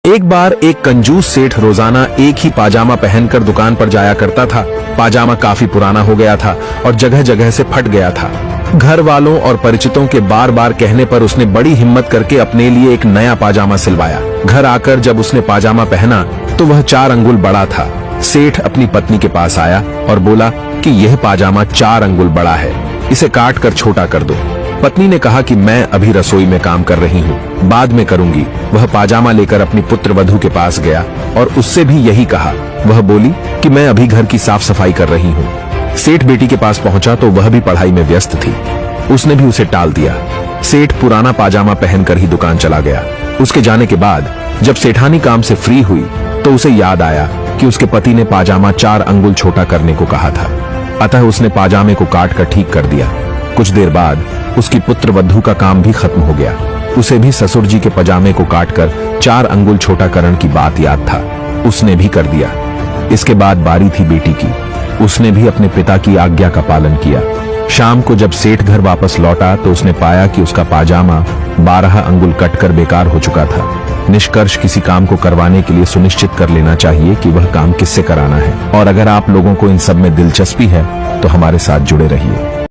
एक बार एक कंजूस सेठ रोजाना एक ही पाजामा पहनकर दुकान पर जाया करता था। पाजामा काफी पुराना हो गया था और जगह जगह से फट गया था। घर वालों और परिचितों के बार बार कहने पर उसने बड़ी हिम्मत करके अपने लिए एक नया पाजामा सिलवाया। घर आकर जब उसने पाजामा पहना तो वह 4 अंगुल बड़ा था। सेठ अपनी पत्नी के पास आया और बोला कि यह पाजामा 4 अंगुल बड़ा है, इसे काट कर छोटा कर दो। पत्नी ने कहा कि मैं अभी रसोई में काम कर रही हूँ, बाद में करूंगी। वह पाजामा लेकर अपनी पुत्र वधू के पास गया और उससे भी यही कहा। वह बोली कि मैं अभी घर की साफ सफाई कर रही हूँ। सेठ बेटी के पास पहुंचा तो वह भी पढ़ाई में व्यस्त थी। उसने भी उसे टाल दिया। सेठ पुराना पाजामा पहनकर ही दुकान चला गया। उसके जाने के बाद जब सेठानी काम से फ्री हुई तो उसे याद आया कि उसके पति ने पाजामा 4 अंगुल छोटा करने को कहा था। अतः उसने पाजामे को काट कर ठीक कर दिया। कुछ देर बाद उसकी पुत्र वधू का काम भी खत्म हो गया। उसे भी ससुर जी के पजामे को काटकर 4 अंगुल छोटा करने की बात याद था। उसने भी कर दिया। इसके बाद बारी थी बेटी की। उसने भी अपने पिता की आज्ञा का पालन किया। शाम को जब सेठ घर वापस लौटा तो उसने पाया कि उसका पाजामा 12 अंगुल कटकर बेकार हो चुका था। निष्कर्ष, किसी काम को करवाने के लिए सुनिश्चित कर लेना चाहिए कि वह काम किससे कराना है। और अगर आप लोगों को इन सब में दिलचस्पी है तो हमारे साथ जुड़े रहिए।